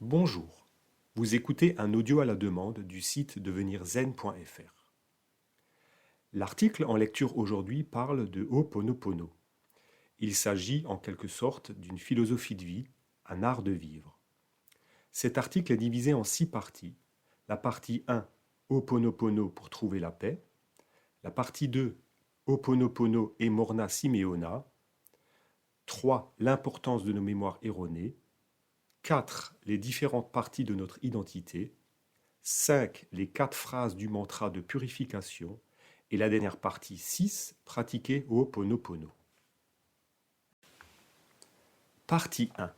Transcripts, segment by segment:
Bonjour, vous écoutez un audio à la demande du site devenirzen.fr. L'article en lecture aujourd'hui parle de Ho'oponopono. Il s'agit en quelque sorte d'une philosophie de vie, un art de vivre. Cet article est divisé en 6 parties. La partie 1, Ho'oponopono pour trouver la paix. La partie 2, Ho'oponopono et Morna Simeona. 3, l'importance de nos mémoires erronées. 4, les différentes parties de notre identité. 5, les 4 phrases du mantra de purification. Et la dernière partie 6, pratiquer Ho'oponopono. Partie 1.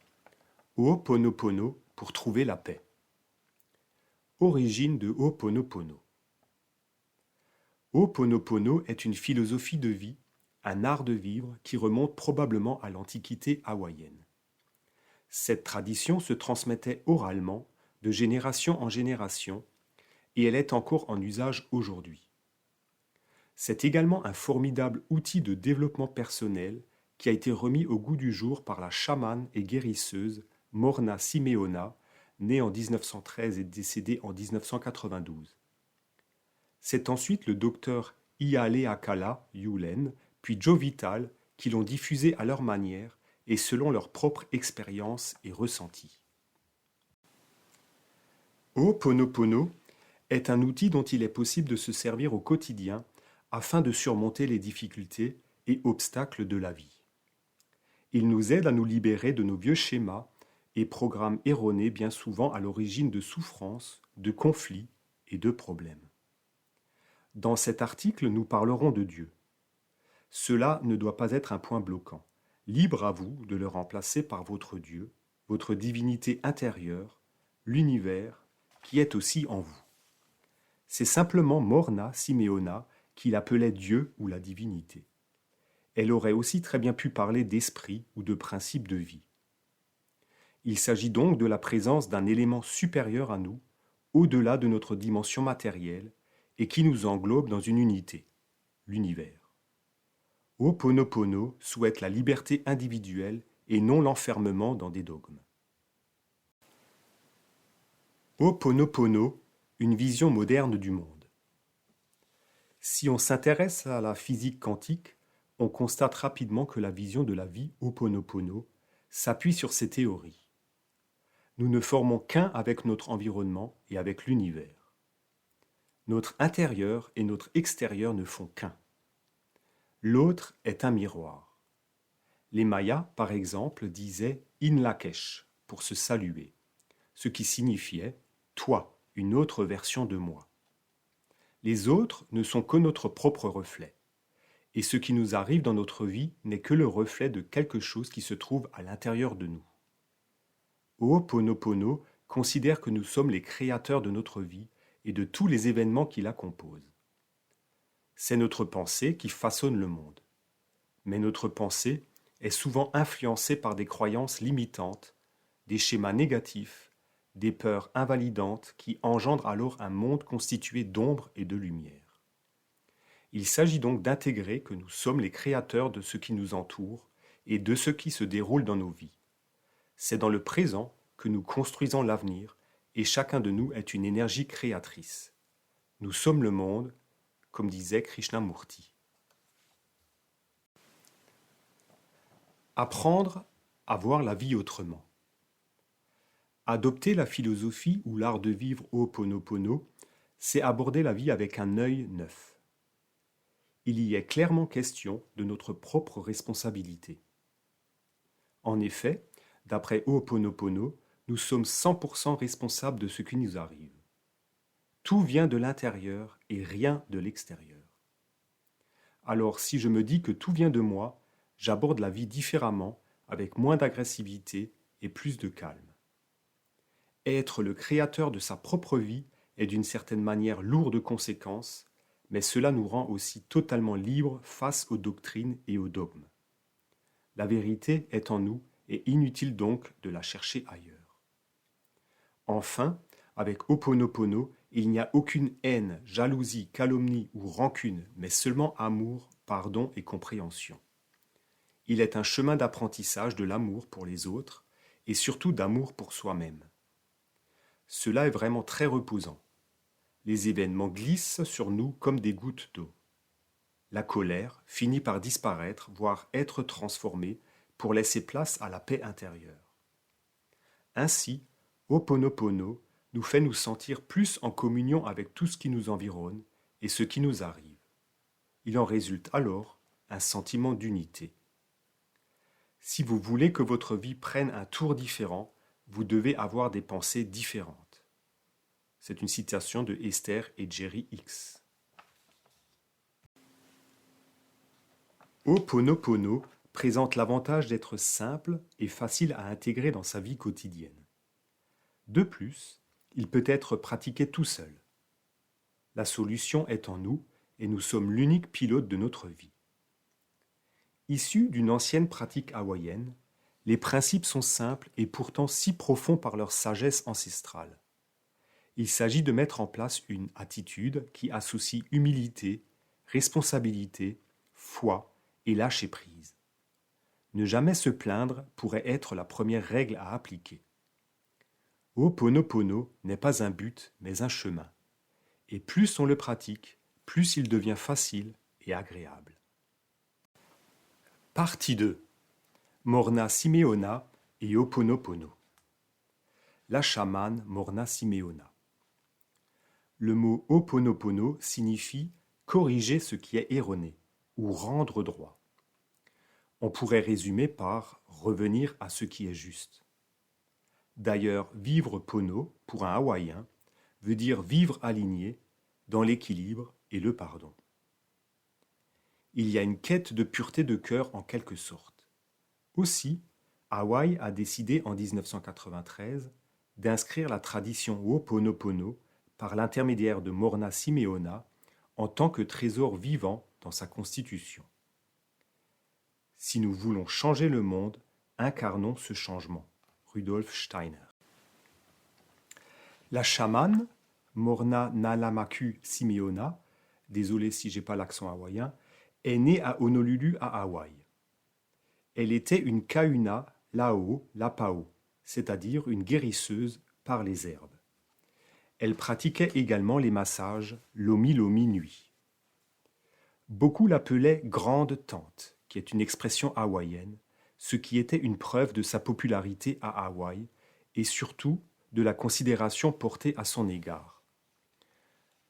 Ho'oponopono pour trouver la paix. Origine de Ho'oponopono. Ho'oponopono est une philosophie de vie, un art de vivre qui remonte probablement à l'Antiquité hawaïenne. Cette tradition se transmettait oralement, de génération en génération, et elle est encore en usage aujourd'hui. C'est également un formidable outil de développement personnel qui a été remis au goût du jour par la chamane et guérisseuse Morna Simeona, née en 1913 et décédée en 1992. C'est ensuite le docteur Ialeakala Yulen, puis Joe Vital, qui l'ont diffusé à leur manière et selon leur propre expérience et ressenti. Ho'oponopono est un outil dont il est possible de se servir au quotidien afin de surmonter les difficultés et obstacles de la vie. Il nous aide à nous libérer de nos vieux schémas et programmes erronés bien souvent à l'origine de souffrances, de conflits et de problèmes. Dans cet article, nous parlerons de Dieu. Cela ne doit pas être un point bloquant. Libre à vous de le remplacer par votre Dieu, votre divinité intérieure, l'univers qui est aussi en vous. C'est simplement Morna Simeona qui l'appelait Dieu ou la divinité. Elle aurait aussi très bien pu parler d'esprit ou de principe de vie. Il s'agit donc de la présence d'un élément supérieur à nous, au-delà de notre dimension matérielle, et qui nous englobe dans une unité, l'univers. Ho'oponopono souhaite la liberté individuelle et non l'enfermement dans des dogmes. Ho'oponopono, une vision moderne du monde. Si on s'intéresse à la physique quantique, on constate rapidement que la vision de la vie Ho'oponopono s'appuie sur ces théories. Nous ne formons qu'un avec notre environnement et avec l'univers. Notre intérieur et notre extérieur ne font qu'un. L'autre est un miroir. Les Mayas, par exemple, disaient « In Lakesh » pour se saluer, ce qui signifiait « toi, une autre version de moi ». Les autres ne sont que notre propre reflet. Et ce qui nous arrive dans notre vie n'est que le reflet de quelque chose qui se trouve à l'intérieur de nous. Ho'oponopono considère que nous sommes les créateurs de notre vie et de tous les événements qui la composent. C'est notre pensée qui façonne le monde. Mais notre pensée est souvent influencée par des croyances limitantes, des schémas négatifs, des peurs invalidantes qui engendrent alors un monde constitué d'ombre et de lumière. Il s'agit donc d'intégrer que nous sommes les créateurs de ce qui nous entoure et de ce qui se déroule dans nos vies. C'est dans le présent que nous construisons l'avenir et chacun de nous est une énergie créatrice. Nous sommes le monde, comme disait Krishnamurti. Apprendre à voir la vie autrement. Adopter la philosophie ou l'art de vivre Ho'oponopono, c'est aborder la vie avec un œil neuf. Il y est clairement question de notre propre responsabilité. En effet, d'après Ho'oponopono, nous sommes 100% responsables de ce qui nous arrive. Tout vient de l'intérieur et rien de l'extérieur. Alors si je me dis que tout vient de moi, j'aborde la vie différemment, avec moins d'agressivité et plus de calme. Être le créateur de sa propre vie est d'une certaine manière lourd de conséquences, mais cela nous rend aussi totalement libres face aux doctrines et aux dogmes. La vérité est en nous et inutile donc de la chercher ailleurs. Enfin, avec Ho'oponopono, il n'y a aucune haine, jalousie, calomnie ou rancune, mais seulement amour, pardon et compréhension. Il est un chemin d'apprentissage de l'amour pour les autres et surtout d'amour pour soi-même. Cela est vraiment très reposant. Les événements glissent sur nous comme des gouttes d'eau. La colère finit par disparaître, voire être transformée pour laisser place à la paix intérieure. Ainsi, Ho'oponopono nous fait nous sentir plus en communion avec tout ce qui nous environne et ce qui nous arrive. Il en résulte alors un sentiment d'unité. Si vous voulez que votre vie prenne un tour différent, vous devez avoir des pensées différentes. C'est une citation de Esther et Jerry Hicks. Ho'oponopono présente l'avantage d'être simple et facile à intégrer dans sa vie quotidienne. De plus, il peut être pratiqué tout seul. La solution est en nous et nous sommes l'unique pilote de notre vie. Issus d'une ancienne pratique hawaïenne, les principes sont simples et pourtant si profonds par leur sagesse ancestrale. Il s'agit de mettre en place une attitude qui associe humilité, responsabilité, foi et lâcher prise. Ne jamais se plaindre pourrait être la première règle à appliquer. Ho'oponopono n'est pas un but, mais un chemin. Et plus on le pratique, plus il devient facile et agréable. Partie 2. Morna Simeona et Ho'oponopono. La chamane Morna Simeona. Le mot Ho'oponopono signifie corriger ce qui est erroné ou rendre droit. On pourrait résumer par revenir à ce qui est juste. D'ailleurs, vivre pono, pour un Hawaïen, veut dire vivre aligné, dans l'équilibre et le pardon. Il y a une quête de pureté de cœur en quelque sorte. Aussi, Hawaï a décidé en 1993 d'inscrire la tradition Ho'oponopono par l'intermédiaire de Morna Simeona en tant que trésor vivant dans sa constitution. Si nous voulons changer le monde, incarnons ce changement. Rudolf Steiner. La chamane, Morna Nalamaku Simeona, désolé si j'ai pas l'accent hawaïen, est née à Honolulu à Hawaï. Elle était une kahuna lao lapao, c'est-à-dire une guérisseuse par les herbes. Elle pratiquait également les massages lomi lomi nui. Beaucoup l'appelaient grande tante, qui est une expression hawaïenne, ce qui était une preuve de sa popularité à Hawaï et surtout de la considération portée à son égard.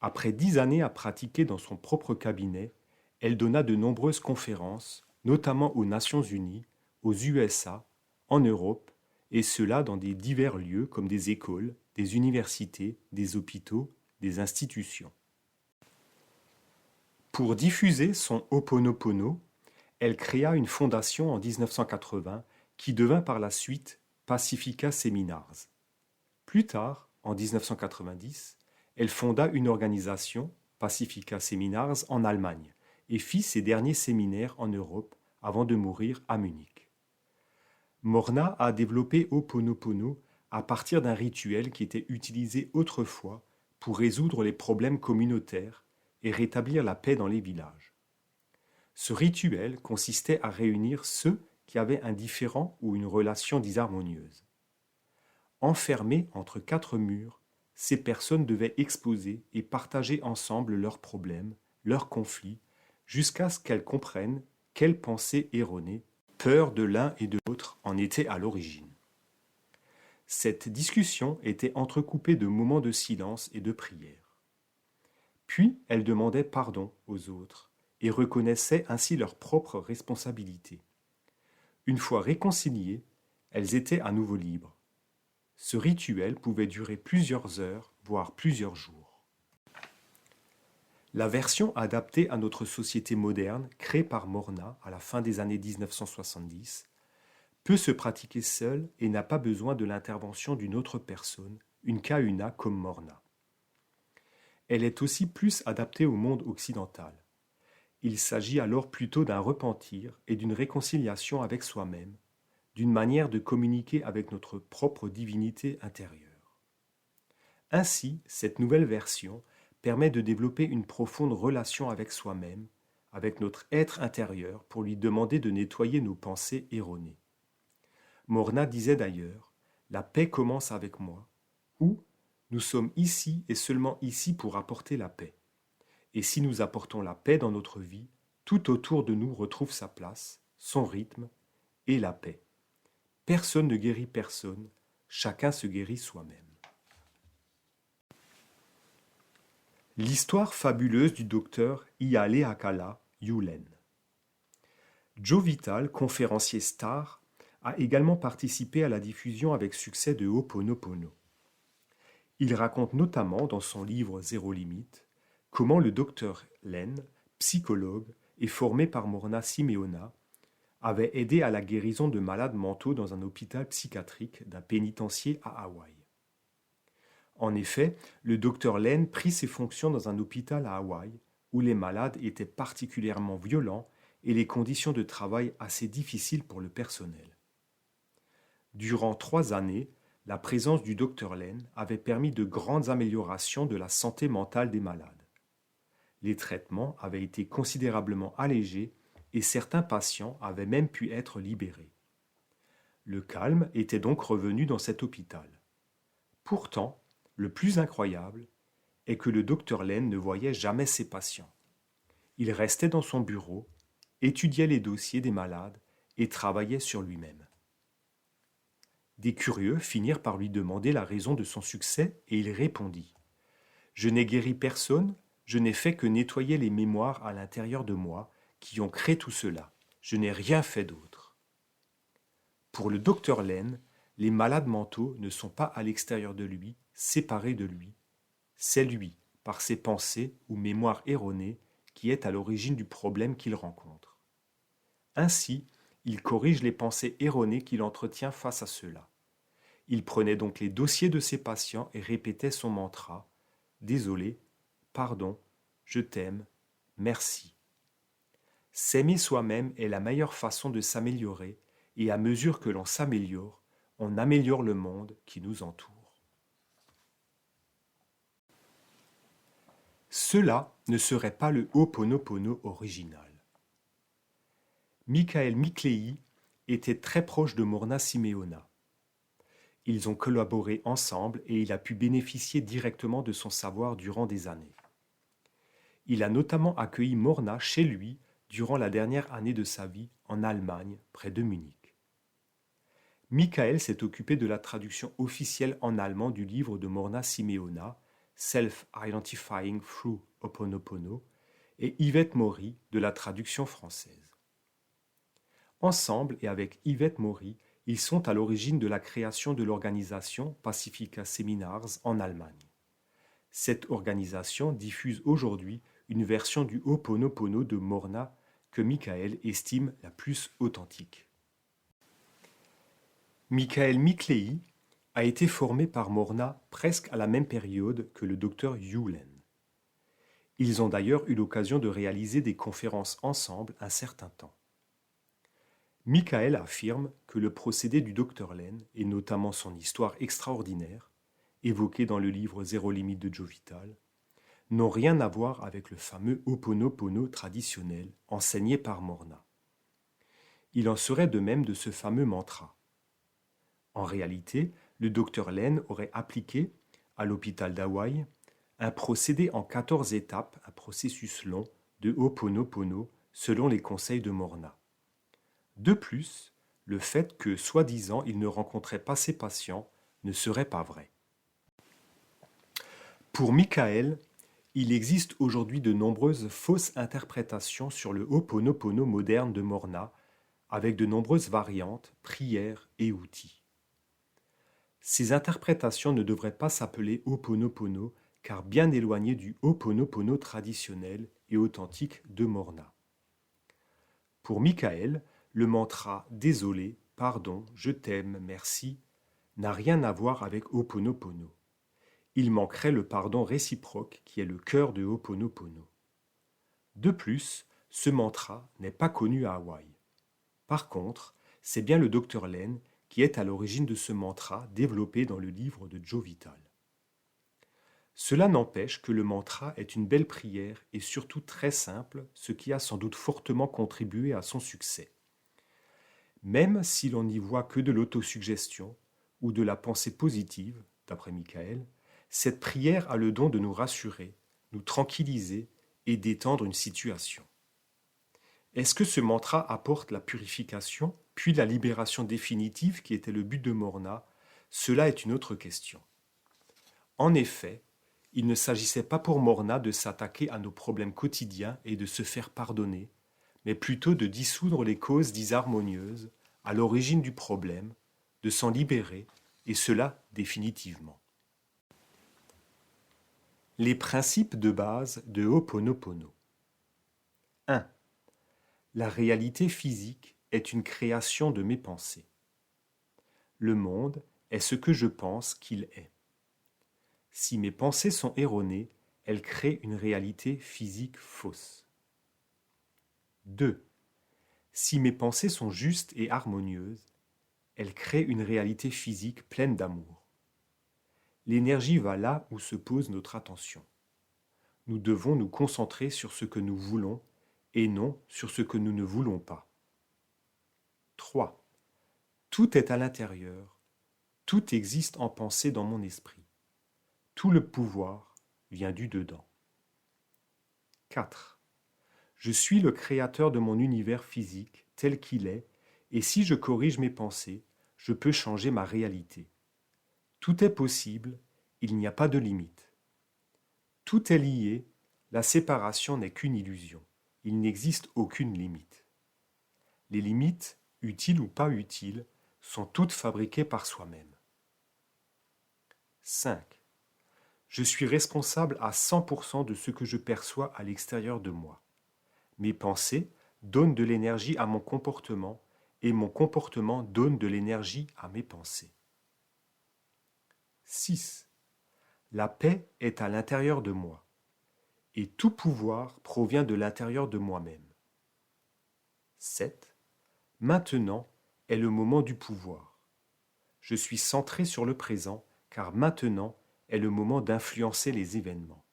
Après 10 années à pratiquer dans son propre cabinet, elle donna de nombreuses conférences, notamment aux Nations Unies, aux USA, en Europe, et cela dans des divers lieux comme des écoles, des universités, des hôpitaux, des institutions. Pour diffuser son Ho'oponopono, elle créa une fondation en 1980 qui devint par la suite Pacifica Seminars. Plus tard, en 1990, elle fonda une organisation, Pacifica Seminars, en Allemagne et fit ses derniers séminaires en Europe avant de mourir à Munich. Morna a développé Ho'oponopono à partir d'un rituel qui était utilisé autrefois pour résoudre les problèmes communautaires et rétablir la paix dans les villages. Ce rituel consistait à réunir ceux qui avaient un différend ou une relation disharmonieuse. Enfermés entre 4 murs, ces personnes devaient exposer et partager ensemble leurs problèmes, leurs conflits, jusqu'à ce qu'elles comprennent quelles pensées erronées, peur de l'un et de l'autre en étaient à l'origine. Cette discussion était entrecoupée de moments de silence et de prière. Puis elles demandaient pardon aux autres et reconnaissaient ainsi leur propre responsabilité. Une fois réconciliées, elles étaient à nouveau libres. Ce rituel pouvait durer plusieurs heures, voire plusieurs jours. La version adaptée à notre société moderne, créée par Morna à la fin des années 1970, peut se pratiquer seule et n'a pas besoin de l'intervention d'une autre personne, une kahuna comme Morna. Elle est aussi plus adaptée au monde occidental. Il s'agit alors plutôt d'un repentir et d'une réconciliation avec soi-même, d'une manière de communiquer avec notre propre divinité intérieure. Ainsi, cette nouvelle version permet de développer une profonde relation avec soi-même, avec notre être intérieur, pour lui demander de nettoyer nos pensées erronées. Morna disait d'ailleurs « La paix commence avec moi » ou Nous sommes ici et seulement ici pour apporter la paix. Et si nous apportons la paix dans notre vie, tout autour de nous retrouve sa place, son rythme et la paix. Personne ne guérit personne, chacun se guérit soi-même. L'histoire fabuleuse du docteur Ihale-Akala Yulen. Joe Vital, conférencier star, a également participé à la diffusion avec succès de Ho'oponopono. Il raconte notamment dans son livre Zéro Limite comment le docteur Len, psychologue et formé par Morna Simeona, avait aidé à la guérison de malades mentaux dans un hôpital psychiatrique d'un pénitencier à Hawaï. En effet, le docteur Len prit ses fonctions dans un hôpital à Hawaï où les malades étaient particulièrement violents et les conditions de travail assez difficiles pour le personnel. Durant 3 années, la présence du docteur Len avait permis de grandes améliorations de la santé mentale des malades. Les traitements avaient été considérablement allégés et certains patients avaient même pu être libérés. Le calme était donc revenu dans cet hôpital. Pourtant, le plus incroyable est que le docteur Len ne voyait jamais ses patients. Il restait dans son bureau, étudiait les dossiers des malades et travaillait sur lui-même. Des curieux finirent par lui demander la raison de son succès et il répondit : « Je n'ai guéri personne, je n'ai fait que nettoyer les mémoires à l'intérieur de moi qui ont créé tout cela. Je n'ai rien fait d'autre. » Pour le docteur Len, les malades mentaux ne sont pas à l'extérieur de lui, séparés de lui. C'est lui, par ses pensées ou mémoires erronées, qui est à l'origine du problème qu'il rencontre. Ainsi, il corrige les pensées erronées qu'il entretient face à cela. Il prenait donc les dossiers de ses patients et répétait son mantra : « Désolé, pardon, je t'aime, merci. » S'aimer soi-même est la meilleure façon de s'améliorer, et à mesure que l'on s'améliore, on améliore le monde qui nous entoure. Cela ne serait pas le Ho'oponopono original. Michael Miclei était très proche de Morna Simeona. Ils ont collaboré ensemble et il a pu bénéficier directement de son savoir durant des années. Il a notamment accueilli Morna chez lui durant la dernière année de sa vie en Allemagne, près de Munich. Michael s'est occupé de la traduction officielle en allemand du livre de Morna Simeona, Self-Identifying Through Ho'oponopono, et Yvette Maury de la traduction française. Ensemble et avec Yvette Maury, ils sont à l'origine de la création de l'organisation Pacifica Seminars en Allemagne. Cette organisation diffuse aujourd'hui une version du Ho'oponopono de Morna que Michael estime la plus authentique. Michael Miclei a été formé par Morna presque à la même période que le docteur Yulen. Ils ont d'ailleurs eu l'occasion de réaliser des conférences ensemble un certain temps. Michael affirme que le procédé du docteur Len, et notamment son histoire extraordinaire, évoquée dans le livre Zéro Limite de Joe Vital, n'ont rien à voir avec le fameux Ho'oponopono traditionnel enseigné par Morna. Il en serait de même de ce fameux mantra. En réalité, le docteur Len aurait appliqué, à l'hôpital d'Hawaï, un procédé en 14 étapes, un processus long, de Ho'oponopono selon les conseils de Morna. De plus, le fait que, soi-disant, il ne rencontrait pas ses patients ne serait pas vrai. Pour Michael, il existe aujourd'hui de nombreuses fausses interprétations sur le Ho'oponopono moderne de Morna, avec de nombreuses variantes, prières et outils. Ces interprétations ne devraient pas s'appeler Ho'oponopono, car bien éloignées du Ho'oponopono traditionnel et authentique de Morna. Pour Michael, le mantra « Désolé, pardon, je t'aime, merci » n'a rien à voir avec Ho'oponopono. Il manquerait le pardon réciproque qui est le cœur de Ho'oponopono. De plus, ce mantra n'est pas connu à Hawaï. Par contre, c'est bien le docteur Len qui est à l'origine de ce mantra développé dans le livre de Joe Vital. Cela n'empêche que le mantra est une belle prière et surtout très simple, ce qui a sans doute fortement contribué à son succès. Même si l'on n'y voit que de l'autosuggestion ou de la pensée positive, d'après Michael, Cette prière a le don de nous rassurer, nous tranquilliser et d'étendre une situation. Est-ce que ce mantra apporte la purification, puis la libération définitive qui était le but de Morna? Cela est une autre question. En effet, il ne s'agissait pas pour Morna de s'attaquer à nos problèmes quotidiens et de se faire pardonner, mais plutôt de dissoudre les causes disharmonieuses à l'origine du problème, de s'en libérer, et cela définitivement. Les principes de base de Ho'oponopono. 1. La réalité physique est une création de mes pensées. Le monde est ce que je pense qu'il est. Si mes pensées sont erronées, elles créent une réalité physique fausse. 2. Si mes pensées sont justes et harmonieuses, elles créent une réalité physique pleine d'amour. L'énergie va là où se pose notre attention. Nous devons nous concentrer sur ce que nous voulons et non sur ce que nous ne voulons pas. 3. Tout est à l'intérieur, tout existe en pensée dans mon esprit. Tout le pouvoir vient du dedans. 4. Je suis le créateur de mon univers physique tel qu'il est, et si je corrige mes pensées, je peux changer ma réalité. Tout est possible, il n'y a pas de limite. Tout est lié, la séparation n'est qu'une illusion, il n'existe aucune limite. Les limites, utiles ou pas utiles, sont toutes fabriquées par soi-même. 5. Je suis responsable à 100% de ce que je perçois à l'extérieur de moi. Mes pensées donnent de l'énergie à mon comportement et mon comportement donne de l'énergie à mes pensées. 6. La paix est à l'intérieur de moi et tout pouvoir provient de l'intérieur de moi-même. 7. Maintenant est le moment du pouvoir. Je suis centré sur le présent car maintenant est le moment d'influencer les événements.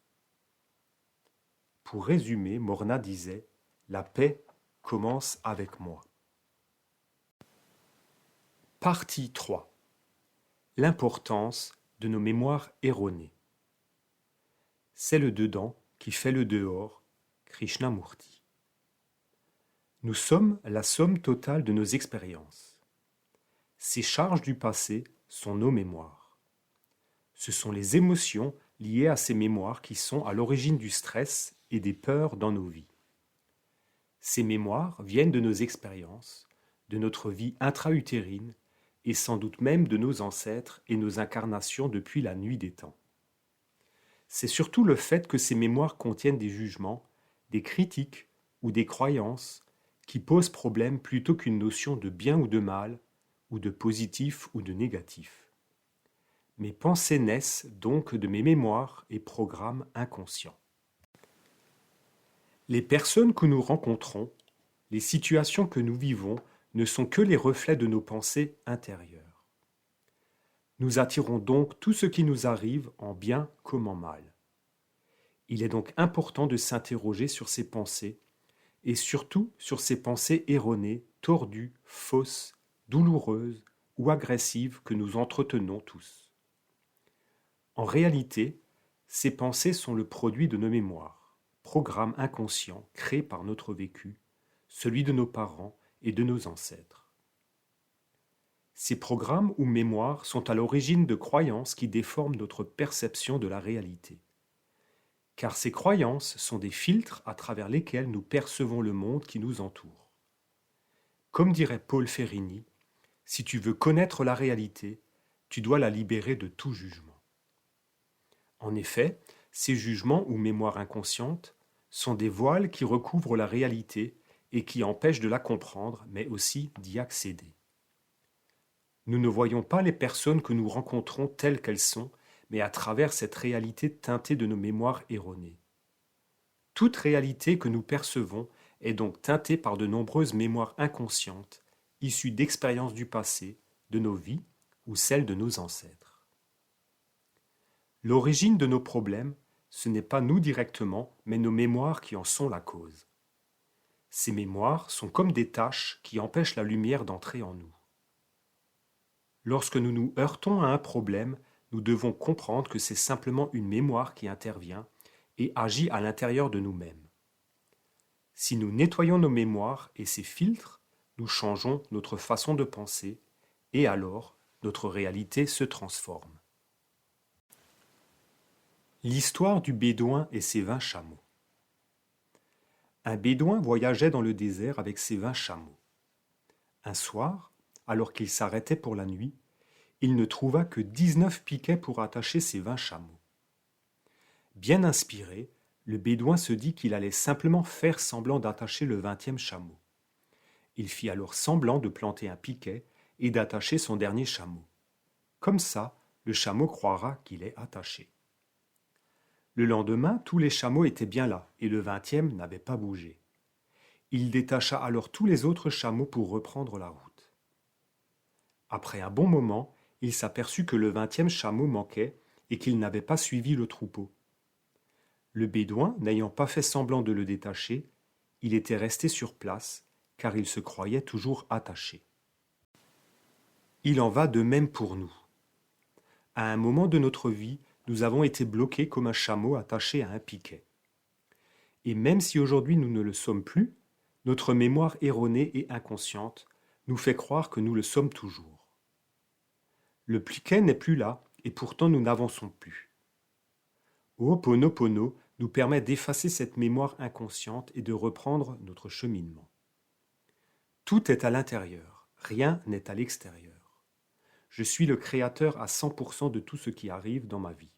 Pour résumer, Morna disait « La paix commence avec moi ». Partie 3. L'importance de nos mémoires erronées. C'est le dedans qui fait le dehors, Krishnamurti. Nous sommes la somme totale de nos expériences. Ces charges du passé sont nos mémoires. Ce sont les émotions liées à ces mémoires qui sont à l'origine du stress et des peurs dans nos vies. Ces mémoires viennent de nos expériences, de notre vie intra-utérine et sans doute même de nos ancêtres et nos incarnations depuis la nuit des temps. C'est surtout le fait que ces mémoires contiennent des jugements, des critiques ou des croyances qui posent problème plutôt qu'une notion de bien ou de mal, ou de positif ou de négatif. Mes pensées naissent donc de mes mémoires et programmes inconscients. Les personnes que nous rencontrons, les situations que nous vivons ne sont que les reflets de nos pensées intérieures. Nous attirons donc tout ce qui nous arrive en bien comme en mal. Il est donc important de s'interroger sur ces pensées et surtout sur ces pensées erronées, tordues, fausses, douloureuses ou agressives que nous entretenons tous. En réalité, ces pensées sont le produit de nos mémoires, programmes inconscients créés par notre vécu, celui de nos parents et de nos ancêtres. Ces programmes ou mémoires sont à l'origine de croyances qui déforment notre perception de la réalité. Car ces croyances sont des filtres à travers lesquels nous percevons le monde qui nous entoure. Comme dirait Paul Ferrini, si tu veux connaître la réalité, tu dois la libérer de tout jugement. En effet, ces jugements ou mémoires inconscientes sont des voiles qui recouvrent la réalité et qui empêchent de la comprendre, mais aussi d'y accéder. Nous ne voyons pas les personnes que nous rencontrons telles qu'elles sont, mais à travers cette réalité teintée de nos mémoires erronées. Toute réalité que nous percevons est donc teintée par de nombreuses mémoires inconscientes, issues d'expériences du passé, de nos vies ou celles de nos ancêtres. L'origine de nos problèmes, ce n'est pas nous directement, mais nos mémoires qui en sont la cause. Ces mémoires sont comme des taches qui empêchent la lumière d'entrer en nous. Lorsque nous nous heurtons à un problème, nous devons comprendre que c'est simplement une mémoire qui intervient et agit à l'intérieur de nous-mêmes. Si nous nettoyons nos mémoires et ces filtres, nous changeons notre façon de penser et alors notre réalité se transforme. L'histoire du bédouin et ses 20 chameaux. Un bédouin voyageait dans le désert avec ses 20 chameaux. Un soir, alors qu'il s'arrêtait pour la nuit, il ne trouva que 19 piquets pour attacher ses 20 chameaux. Bien inspiré, le bédouin se dit qu'il allait simplement faire semblant d'attacher le 20e chameau. Il fit alors semblant de planter un piquet et d'attacher son dernier chameau. Comme ça, le chameau croira qu'il est attaché. Le lendemain, tous les chameaux étaient bien là et le 20e n'avait pas bougé. Il détacha alors tous les autres chameaux pour reprendre la route. Après un bon moment, il s'aperçut que le 20e chameau manquait et qu'il n'avait pas suivi le troupeau. Le bédouin, n'ayant pas fait semblant de le détacher, il était resté sur place, car il se croyait toujours attaché. Il en va de même pour nous. À un moment de notre vie, nous avons été bloqués comme un chameau attaché à un piquet. Et même si aujourd'hui nous ne le sommes plus, notre mémoire erronée et inconsciente nous fait croire que nous le sommes toujours. Le piquet n'est plus là, et pourtant nous n'avançons plus. Ho'oponopono nous permet d'effacer cette mémoire inconsciente et de reprendre notre cheminement. Tout est à l'intérieur, rien n'est à l'extérieur. Je suis le créateur à 100% de tout ce qui arrive dans ma vie.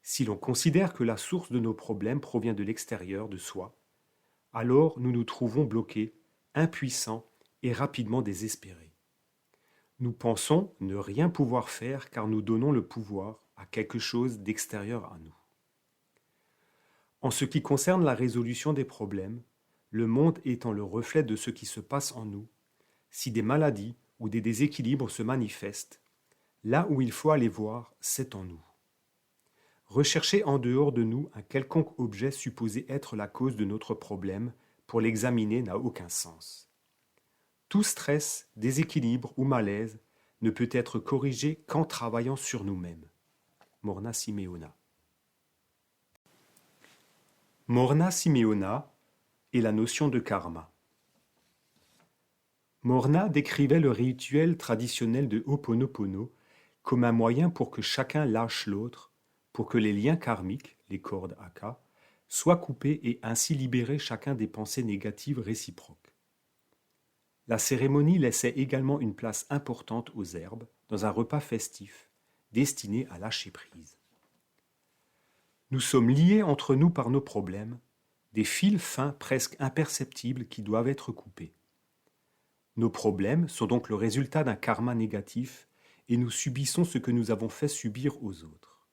Si l'on considère que la source de nos problèmes provient de l'extérieur, de soi, alors nous nous trouvons bloqués, impuissants et rapidement désespérés. Nous pensons ne rien pouvoir faire car nous donnons le pouvoir à quelque chose d'extérieur à nous. En ce qui concerne la résolution des problèmes, le monde étant le reflet de ce qui se passe en nous, si des maladies ou des déséquilibres se manifestent, là où il faut aller voir, c'est en nous. Rechercher en dehors de nous un quelconque objet supposé être la cause de notre problème pour l'examiner n'a aucun sens. Tout stress, déséquilibre ou malaise ne peut être corrigé qu'en travaillant sur nous-mêmes. Morna Simeona. Morna Simeona et la notion de karma. Morna décrivait le rituel traditionnel de Ho'oponopono comme un moyen pour que chacun lâche l'autre, pour que les liens karmiques, les cordes Aka, soient coupés et ainsi libérer chacun des pensées négatives réciproques. La cérémonie laissait également une place importante aux herbes dans un repas festif, destiné à lâcher prise. Nous sommes liés entre nous par nos problèmes, des fils fins presque imperceptibles qui doivent être coupés. Nos problèmes sont donc le résultat d'un karma négatif et nous subissons ce que nous avons fait subir aux autres.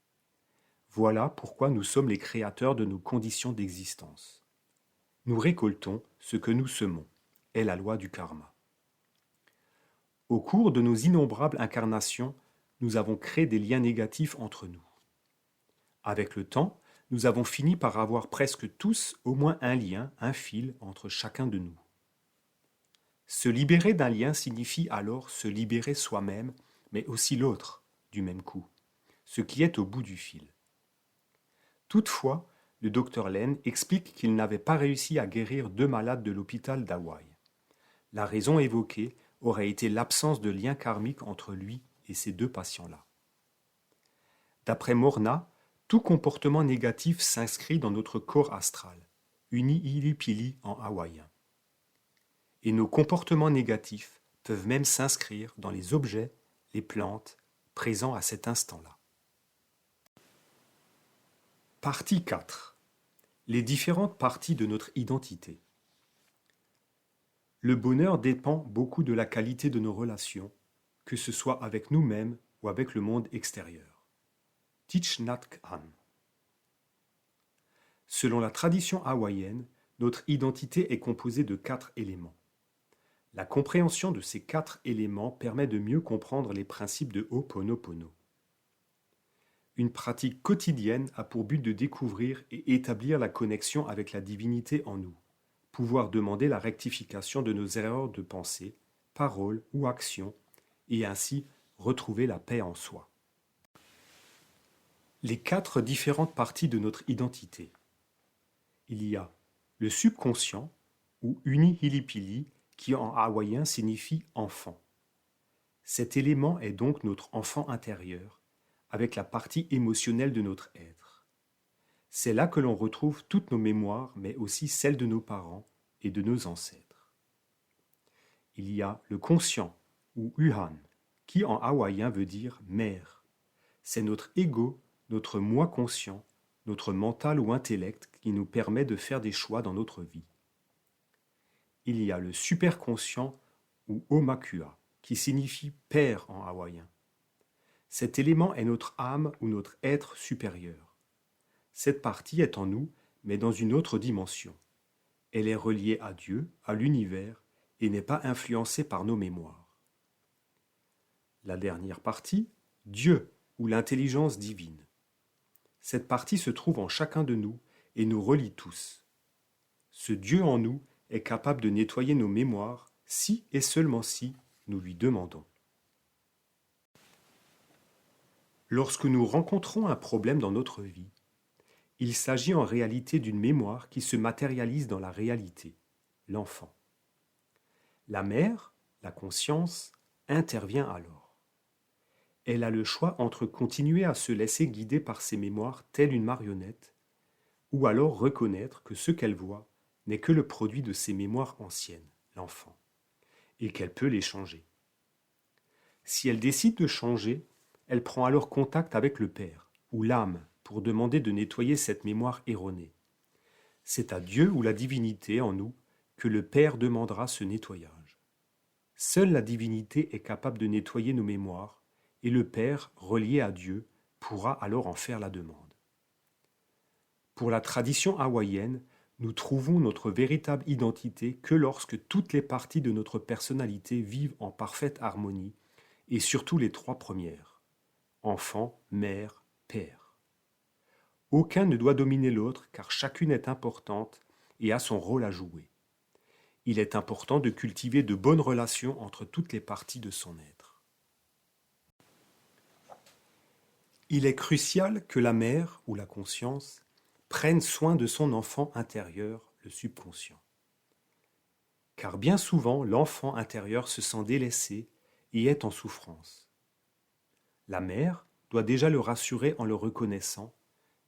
Voilà pourquoi nous sommes les créateurs de nos conditions d'existence. Nous récoltons ce que nous semons, est la loi du karma. Au cours de nos innombrables incarnations, nous avons créé des liens négatifs entre nous. Avec le temps, nous avons fini par avoir presque tous au moins un lien, un fil entre chacun de nous. Se libérer d'un lien signifie alors se libérer soi-même, mais aussi l'autre, du même coup, ce qui est au bout du fil. Toutefois, le docteur Len explique qu'il n'avait pas réussi à guérir 2 malades de l'hôpital d'Hawaï. La raison évoquée aurait été l'absence de lien karmique entre lui et ces 2 patients-là. D'après Morna, tout comportement négatif s'inscrit dans notre corps astral, Uni-Ili-Pili en hawaïen. Et nos comportements négatifs peuvent même s'inscrire dans les objets, les plantes, présents à cet instant-là. Partie 4. Les différentes parties de notre identité. Le bonheur dépend beaucoup de la qualité de nos relations, que ce soit avec nous-mêmes ou avec le monde extérieur. Thich Nhat Hanh. Selon la tradition hawaïenne, notre identité est composée de 4 éléments. La compréhension de ces 4 éléments permet de mieux comprendre les principes de Ho'oponopono. Une pratique quotidienne a pour but de découvrir et établir la connexion avec la divinité en nous, pouvoir demander la rectification de nos erreurs de pensée, paroles ou actions, et ainsi retrouver la paix en soi. Les 4 différentes parties de notre identité. Il y a le subconscient, ou Uni-Hili-Pili, qui en hawaïen signifie enfant. Cet élément est donc notre enfant intérieur, avec la partie émotionnelle de notre être. C'est là que l'on retrouve toutes nos mémoires, mais aussi celles de nos parents et de nos ancêtres. Il y a le conscient, ou Uhan, qui en hawaïen veut dire mère. C'est notre ego, notre moi conscient, notre mental ou intellect qui nous permet de faire des choix dans notre vie. Il y a le superconscient, ou Omakua, qui signifie père en hawaïen. Cet élément est notre âme ou notre être supérieur. Cette partie est en nous, mais dans une autre dimension. Elle est reliée à Dieu, à l'univers, et n'est pas influencée par nos mémoires. La dernière partie, Dieu, ou l'intelligence divine. Cette partie se trouve en chacun de nous et nous relie tous. Ce Dieu en nous est capable de nettoyer nos mémoires si et seulement si nous lui demandons. Lorsque nous rencontrons un problème dans notre vie, il s'agit en réalité d'une mémoire qui se matérialise dans la réalité, l'enfant. La mère, la conscience, intervient alors. Elle a le choix entre continuer à se laisser guider par ses mémoires telle une marionnette, ou alors reconnaître que ce qu'elle voit n'est que le produit de ses mémoires anciennes, l'enfant, et qu'elle peut les changer. Si elle décide de changer, elle prend alors contact avec le Père, ou l'âme, pour demander de nettoyer cette mémoire erronée. C'est à Dieu ou la divinité en nous que le Père demandera ce nettoyage. Seule la divinité est capable de nettoyer nos mémoires, et le Père, relié à Dieu, pourra alors en faire la demande. Pour la tradition hawaïenne, nous trouvons notre véritable identité que lorsque toutes les parties de notre personnalité vivent en parfaite harmonie, et surtout les 3 premières, enfant, mère, père. Aucun ne doit dominer l'autre car chacune est importante et a son rôle à jouer. Il est important de cultiver de bonnes relations entre toutes les parties de son être. Il est crucial que la mère ou la conscience prenne soin de son enfant intérieur, le subconscient. Car bien souvent, l'enfant intérieur se sent délaissé et est en souffrance. La mère doit déjà le rassurer en le reconnaissant,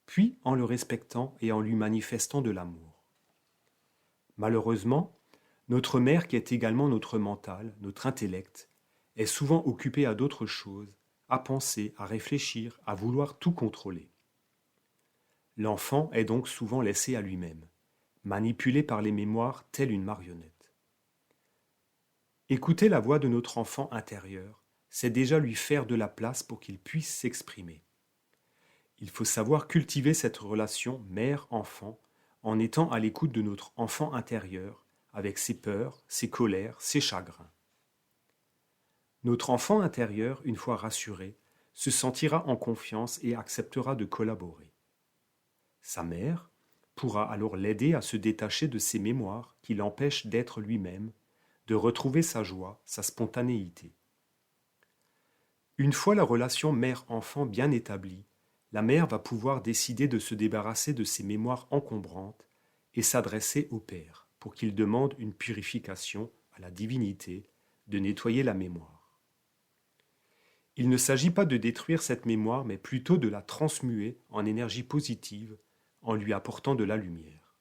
puis en le respectant et en lui manifestant de l'amour. Malheureusement, notre mère, qui est également notre mental, notre intellect, est souvent occupée à d'autres choses, à penser, à réfléchir, à vouloir tout contrôler. L'enfant est donc souvent laissé à lui-même, manipulé par les mémoires telle une marionnette. Écouter la voix de notre enfant intérieur, c'est déjà lui faire de la place pour qu'il puisse s'exprimer. Il faut savoir cultiver cette relation mère-enfant en étant à l'écoute de notre enfant intérieur, avec ses peurs, ses colères, ses chagrins. Notre enfant intérieur, une fois rassuré, se sentira en confiance et acceptera de collaborer. Sa mère pourra alors l'aider à se détacher de ses mémoires qui l'empêchent d'être lui-même, de retrouver sa joie, sa spontanéité. Une fois la relation mère-enfant bien établie, la mère va pouvoir décider de se débarrasser de ses mémoires encombrantes et s'adresser au Père pour qu'il demande une purification à la divinité, de nettoyer la mémoire. Il ne s'agit pas de détruire cette mémoire, mais plutôt de la transmuer en énergie positive en lui apportant de la lumière.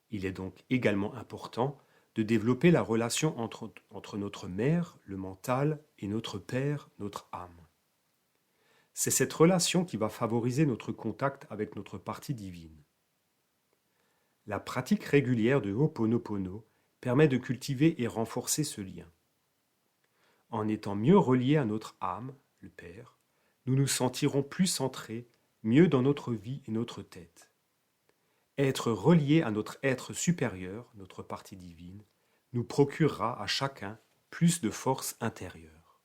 Il est donc également important de développer la relation entre notre mère, le mental, et notre père, notre âme. C'est cette relation qui va favoriser notre contact avec notre partie divine. La pratique régulière de Ho'oponopono permet de cultiver et renforcer ce lien. En étant mieux reliés à notre âme, le Père, nous nous sentirons plus centrés, mieux dans notre vie et notre tête. Être relié à notre être supérieur, notre partie divine, nous procurera à chacun plus de force intérieure.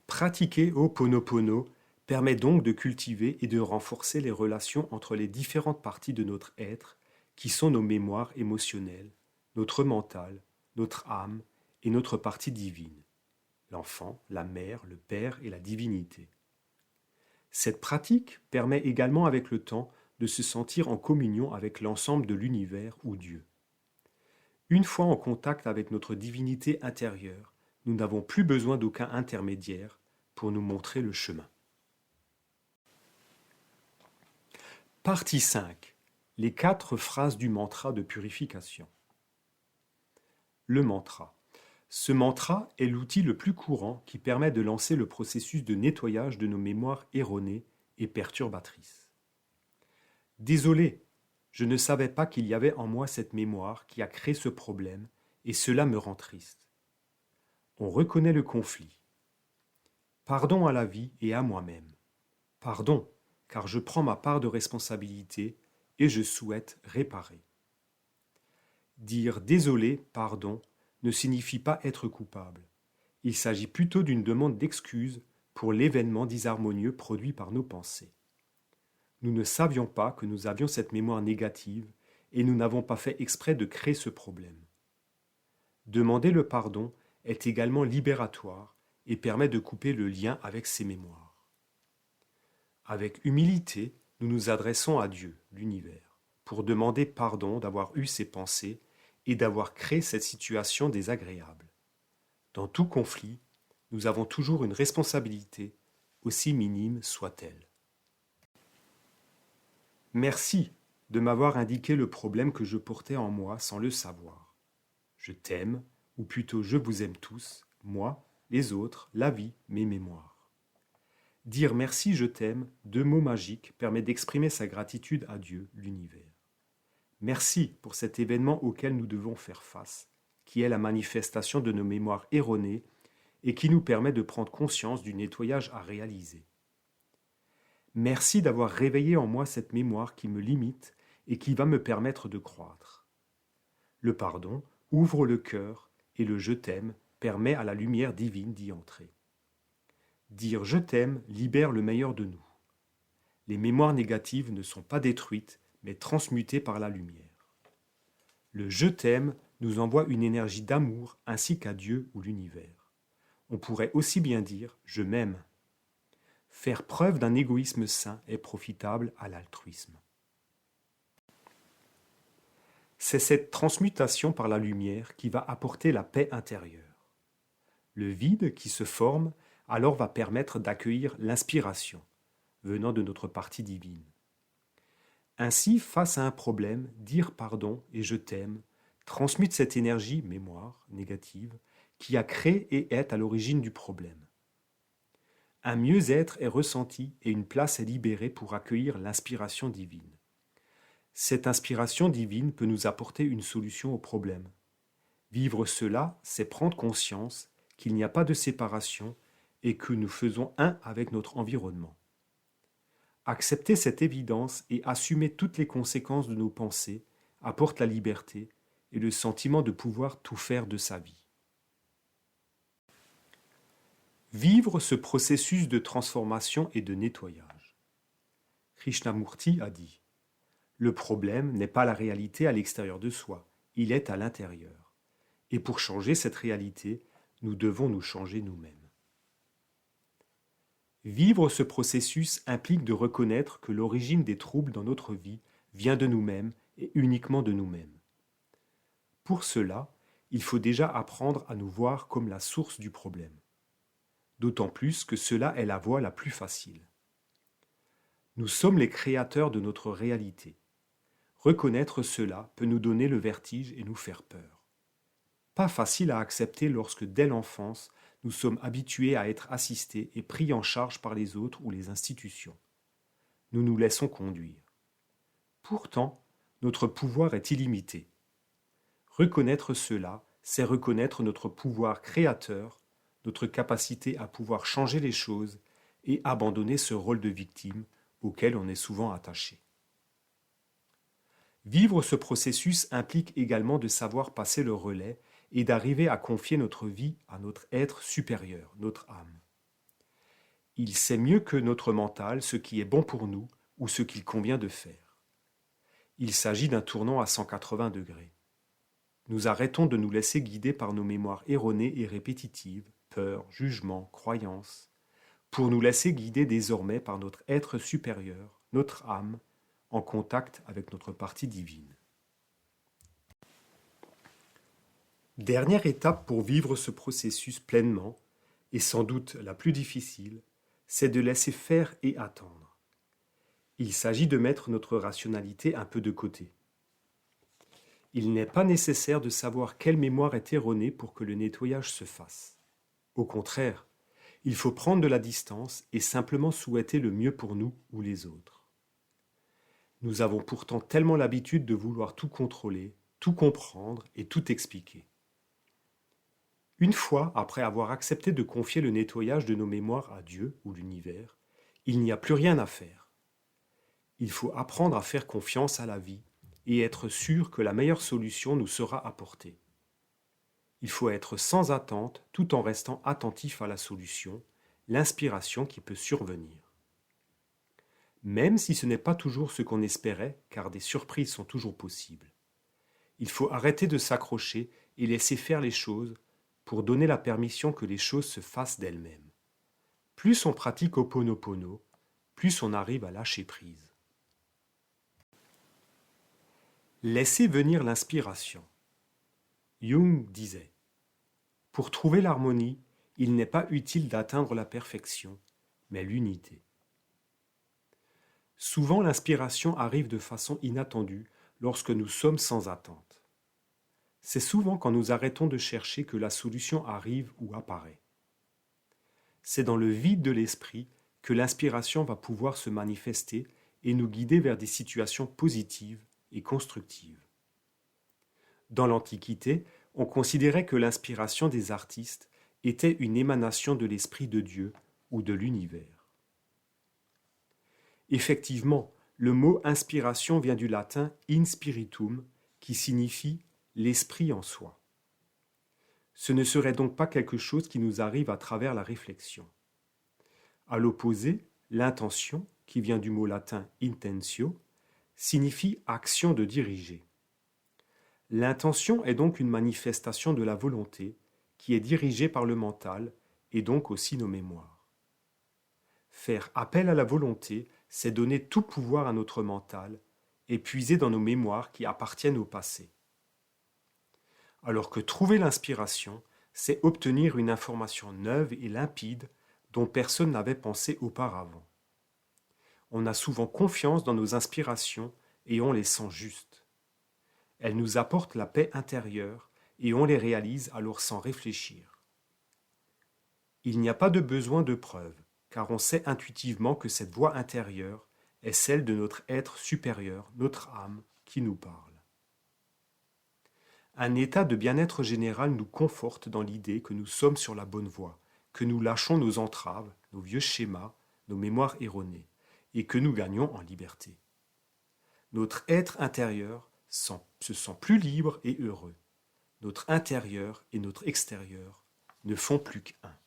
Pratiquer Ho'oponopono permet donc de cultiver et de renforcer les relations entre les différentes parties de notre être qui sont nos mémoires émotionnelles, notre mental, notre âme et notre partie divine, l'enfant, la mère, le père et la divinité. Cette pratique permet également avec le temps de se sentir en communion avec l'ensemble de l'univers ou Dieu. Une fois en contact avec notre divinité intérieure, nous n'avons plus besoin d'aucun intermédiaire pour nous montrer le chemin. Partie 5. Les 4 phrases du mantra de purification. Le mantra. Ce mantra est l'outil le plus courant qui permet de lancer le processus de nettoyage de nos mémoires erronées et perturbatrices. Désolé, je ne savais pas qu'il y avait en moi cette mémoire qui a créé ce problème et cela me rend triste. On reconnaît le conflit. Pardon à la vie et à moi-même. Pardon, car je prends ma part de responsabilité et je souhaite réparer. Dire désolé, pardon, ne signifie pas être coupable. Il s'agit plutôt d'une demande d'excuse pour l'événement disharmonieux produit par nos pensées. Nous ne savions pas que nous avions cette mémoire négative et nous n'avons pas fait exprès de créer ce problème. Demander le pardon est également libératoire et permet de couper le lien avec ces mémoires. Avec humilité, nous nous adressons à Dieu, l'univers, pour demander pardon d'avoir eu ces pensées et d'avoir créé cette situation désagréable. Dans tout conflit, nous avons toujours une responsabilité, aussi minime soit-elle. Merci de m'avoir indiqué le problème que je portais en moi sans le savoir. Je t'aime, ou plutôt je vous aime tous, moi, les autres, la vie, mes mémoires. Dire merci, je t'aime, 2 mots magiques, permet d'exprimer sa gratitude à Dieu, l'univers. Merci pour cet événement auquel nous devons faire face, qui est la manifestation de nos mémoires erronées et qui nous permet de prendre conscience du nettoyage à réaliser. Merci d'avoir réveillé en moi cette mémoire qui me limite et qui va me permettre de croître. Le pardon ouvre le cœur et le je t'aime permet à la lumière divine d'y entrer. Dire je t'aime libère le meilleur de nous. Les mémoires négatives ne sont pas détruites, mais transmutées par la lumière. Le je t'aime nous envoie une énergie d'amour ainsi qu'à Dieu ou l'univers. On pourrait aussi bien dire je m'aime. Faire preuve d'un égoïsme sain est profitable à l'altruisme. C'est cette transmutation par la lumière qui va apporter la paix intérieure. Le vide qui se forme alors va permettre d'accueillir l'inspiration venant de notre partie divine. Ainsi, face à un problème, dire pardon et je t'aime transmute cette énergie, mémoire, négative, qui a créé et est à l'origine du problème. Un mieux-être est ressenti et une place est libérée pour accueillir l'inspiration divine. Cette inspiration divine peut nous apporter une solution au problème. Vivre cela, c'est prendre conscience qu'il n'y a pas de séparation et que nous faisons un avec notre environnement. Accepter cette évidence et assumer toutes les conséquences de nos pensées apporte la liberté et le sentiment de pouvoir tout faire de sa vie. Vivre ce processus de transformation et de nettoyage. Krishnamurti a dit « Le problème n'est pas la réalité à l'extérieur de soi, il est à l'intérieur. Et pour changer cette réalité, nous devons nous changer nous-mêmes. » Vivre ce processus implique de reconnaître que l'origine des troubles dans notre vie vient de nous-mêmes et uniquement de nous-mêmes. Pour cela, il faut déjà apprendre à nous voir comme la source du problème. D'autant plus que cela est la voie la plus facile. Nous sommes les créateurs de notre réalité. Reconnaître cela peut nous donner le vertige et nous faire peur. Pas facile à accepter lorsque, dès l'enfance, nous sommes habitués à être assistés et pris en charge par les autres ou les institutions. Nous nous laissons conduire. Pourtant, notre pouvoir est illimité. Reconnaître cela, c'est reconnaître notre pouvoir créateur, notre capacité à pouvoir changer les choses et abandonner ce rôle de victime auquel on est souvent attaché. Vivre ce processus implique également de savoir passer le relais et d'arriver à confier notre vie à notre être supérieur, notre âme. Il sait mieux que notre mental ce qui est bon pour nous ou ce qu'il convient de faire. Il s'agit d'un tournant à 180 degrés. Nous arrêtons de nous laisser guider par nos mémoires erronées et répétitives, peurs, jugements, croyances, pour nous laisser guider désormais par notre être supérieur, notre âme, en contact avec notre partie divine. Dernière étape pour vivre ce processus pleinement, et sans doute la plus difficile, c'est de laisser faire et attendre. Il s'agit de mettre notre rationalité un peu de côté. Il n'est pas nécessaire de savoir quelle mémoire est erronée pour que le nettoyage se fasse. Au contraire, il faut prendre de la distance et simplement souhaiter le mieux pour nous ou les autres. Nous avons pourtant tellement l'habitude de vouloir tout contrôler, tout comprendre et tout expliquer. Une fois après avoir accepté de confier le nettoyage de nos mémoires à Dieu ou l'univers, il n'y a plus rien à faire. Il faut apprendre à faire confiance à la vie et être sûr que la meilleure solution nous sera apportée. Il faut être sans attente tout en restant attentif à la solution, l'inspiration qui peut survenir. Même si ce n'est pas toujours ce qu'on espérait, car des surprises sont toujours possibles. Il faut arrêter de s'accrocher et laisser faire les choses pour donner la permission que les choses se fassent d'elles-mêmes. Plus on pratique Ho'oponopono, plus on arrive à lâcher prise. Laissez venir l'inspiration. Jung disait : pour trouver l'harmonie, il n'est pas utile d'atteindre la perfection, mais l'unité. Souvent, l'inspiration arrive de façon inattendue lorsque nous sommes sans attente. C'est souvent quand nous arrêtons de chercher que la solution arrive ou apparaît. C'est dans le vide de l'esprit que l'inspiration va pouvoir se manifester et nous guider vers des situations positives et constructives. Dans l'Antiquité, on considérait que l'inspiration des artistes était une émanation de l'Esprit de Dieu ou de l'univers. Effectivement, le mot inspiration vient du latin in spiritum, qui signifie l'esprit en soi. Ce ne serait donc pas quelque chose qui nous arrive à travers la réflexion. À l'opposé, l'intention, qui vient du mot latin intentio, signifie action de diriger. L'intention est donc une manifestation de la volonté qui est dirigée par le mental et donc aussi nos mémoires. Faire appel à la volonté, c'est donner tout pouvoir à notre mental et puiser dans nos mémoires qui appartiennent au passé. Alors que trouver l'inspiration, c'est obtenir une information neuve et limpide dont personne n'avait pensé auparavant. On a souvent confiance dans nos inspirations et on les sent justes. Elles nous apportent la paix intérieure et on les réalise alors sans réfléchir. Il n'y a pas de besoin de preuve, car on sait intuitivement que cette voix intérieure est celle de notre être supérieur, notre âme, qui nous parle. Un état de bien-être général nous conforte dans l'idée que nous sommes sur la bonne voie, que nous lâchons nos entraves, nos vieux schémas, nos mémoires erronées, et que nous gagnons en liberté. Notre être intérieur se sent plus libre et heureux. Notre intérieur et notre extérieur ne font plus qu'un.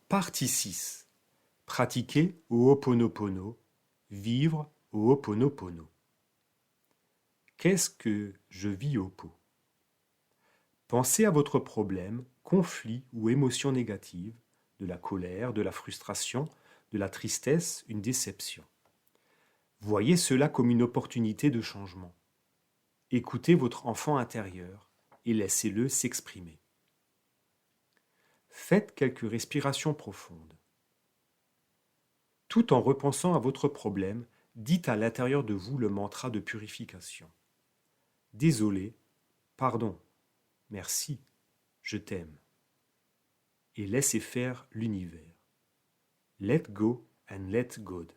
Partie 6. Pratiquer Ho'oponopono, vivre Ho'oponopono. Qu'est-ce que je vis au pot ? Pensez à votre problème, conflit ou émotion négative, de la colère, de la frustration, de la tristesse, une déception. Voyez cela comme une opportunité de changement. Écoutez votre enfant intérieur et laissez-le s'exprimer. Faites quelques respirations profondes. Tout en repensant à votre problème, dites à l'intérieur de vous le mantra de purification. Désolé, pardon, merci, je t'aime. Et laissez faire l'univers. Let go and let God.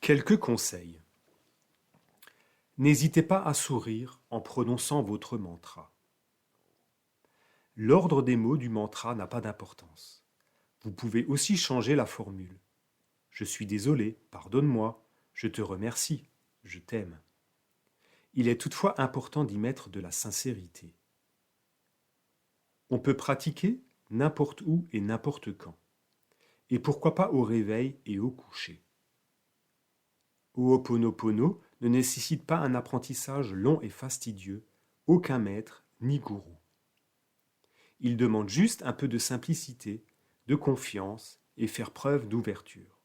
Quelques conseils. N'hésitez pas à sourire en prononçant votre mantra. L'ordre des mots du mantra n'a pas d'importance. Vous pouvez aussi changer la formule. Je suis désolé, pardonne-moi, je te remercie, je t'aime. Il est toutefois important d'y mettre de la sincérité. On peut pratiquer n'importe où et n'importe quand. Et pourquoi pas au réveil et au coucher. Ho'oponopono ne nécessite pas un apprentissage long et fastidieux, aucun maître ni gourou. Il demande juste un peu de simplicité, de confiance et faire preuve d'ouverture.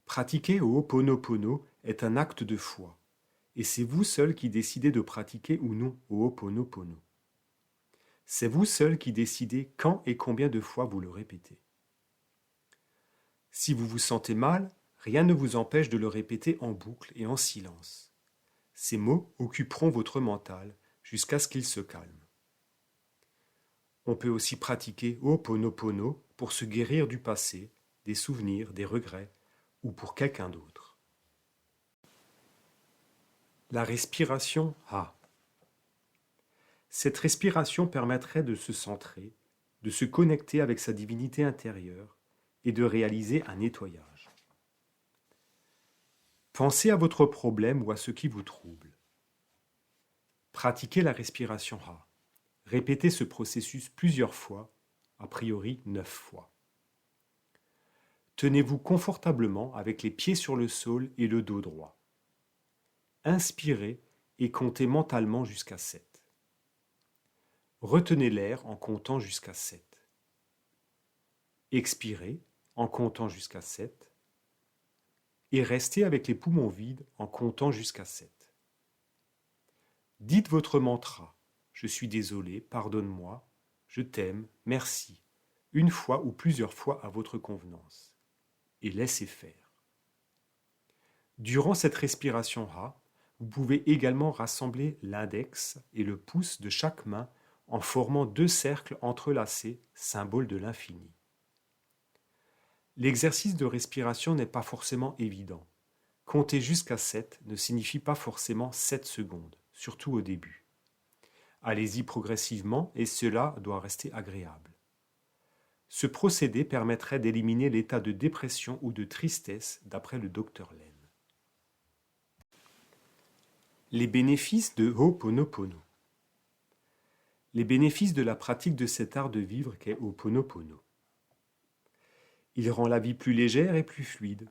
Pratiquer Ho'oponopono est un acte de foi, et c'est vous seul qui décidez de pratiquer ou non Ho'oponopono. C'est vous seul qui décidez quand et combien de fois vous le répétez. Si vous vous sentez mal, rien ne vous empêche de le répéter en boucle et en silence. Ces mots occuperont votre mental jusqu'à ce qu'il se calme. On peut aussi pratiquer Ho'oponopono pour se guérir du passé, des souvenirs, des regrets, ou pour quelqu'un d'autre. La respiration Ha. Cette respiration permettrait de se centrer, de se connecter avec sa divinité intérieure et de réaliser un nettoyage. Pensez à votre problème ou à ce qui vous trouble. Pratiquez la respiration Ha. Répétez ce processus plusieurs fois, a priori 9 fois. Tenez-vous confortablement avec les pieds sur le sol et le dos droit. Inspirez et comptez mentalement jusqu'à 7. Retenez l'air en comptant jusqu'à 7. Expirez en comptant jusqu'à 7. Et restez avec les poumons vides en comptant jusqu'à 7. Dites votre mantra « Je suis désolé, pardonne-moi, je t'aime, merci » une fois ou plusieurs fois à votre convenance. Et laissez faire. Durant cette respiration Ha, vous pouvez également rassembler l'index et le pouce de chaque main en formant 2 cercles entrelacés, symbole de l'infini. L'exercice de respiration n'est pas forcément évident. Compter jusqu'à 7 ne signifie pas forcément 7 secondes, surtout au début. Allez-y progressivement et cela doit rester agréable. Ce procédé permettrait d'éliminer l'état de dépression ou de tristesse d'après le Dr Len. Les bénéfices de Ho'oponopono. Les bénéfices de la pratique de cet art de vivre qu'est Ho'oponopono. Il rend la vie plus légère et plus fluide.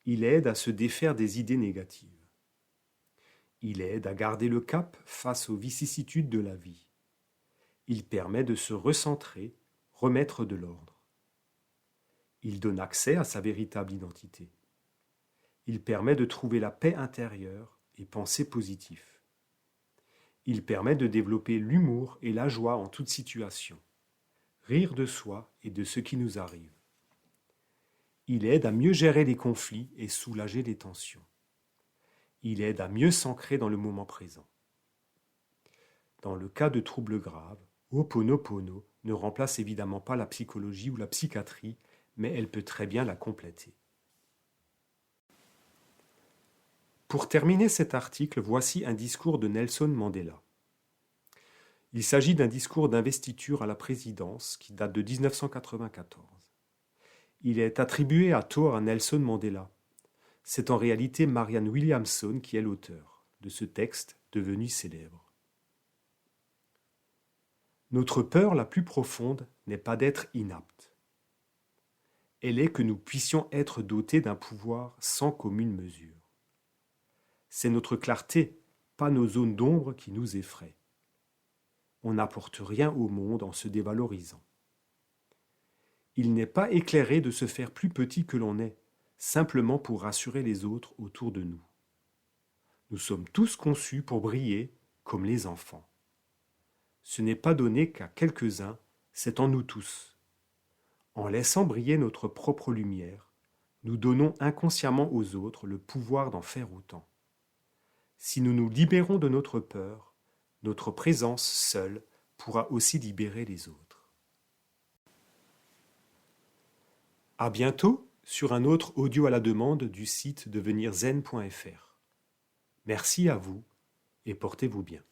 Il aide à se défaire des idées négatives. Il aide à garder le cap face aux vicissitudes de la vie. Il permet de se recentrer, remettre de l'ordre. Il donne accès à sa véritable identité. Il permet de trouver la paix intérieure et penser positif. Il permet de développer l'humour et la joie en toute situation, rire de soi et de ce qui nous arrive. Il aide à mieux gérer les conflits et soulager les tensions. Il aide à mieux s'ancrer dans le moment présent. Dans le cas de troubles graves, Ho'oponopono ne remplace évidemment pas la psychologie ou la psychiatrie, mais elle peut très bien la compléter. Pour terminer cet article, voici un discours de Nelson Mandela. Il s'agit d'un discours d'investiture à la présidence qui date de 1994. Il est attribué à tort à Nelson Mandela. C'est en réalité Marianne Williamson qui est l'auteur de ce texte devenu célèbre. Notre peur la plus profonde n'est pas d'être inapte. Elle est que nous puissions être dotés d'un pouvoir sans commune mesure. C'est notre clarté, pas nos zones d'ombre qui nous effraient. On n'apporte rien au monde en se dévalorisant. Il n'est pas éclairé de se faire plus petit que l'on est, simplement pour rassurer les autres autour de nous. Nous sommes tous conçus pour briller comme les enfants. Ce n'est pas donné qu'à quelques-uns, c'est en nous tous. En laissant briller notre propre lumière, nous donnons inconsciemment aux autres le pouvoir d'en faire autant. Si nous nous libérons de notre peur, notre présence seule pourra aussi libérer les autres. À bientôt sur un autre audio à la demande du site devenirzen.fr. Merci à vous et portez-vous bien.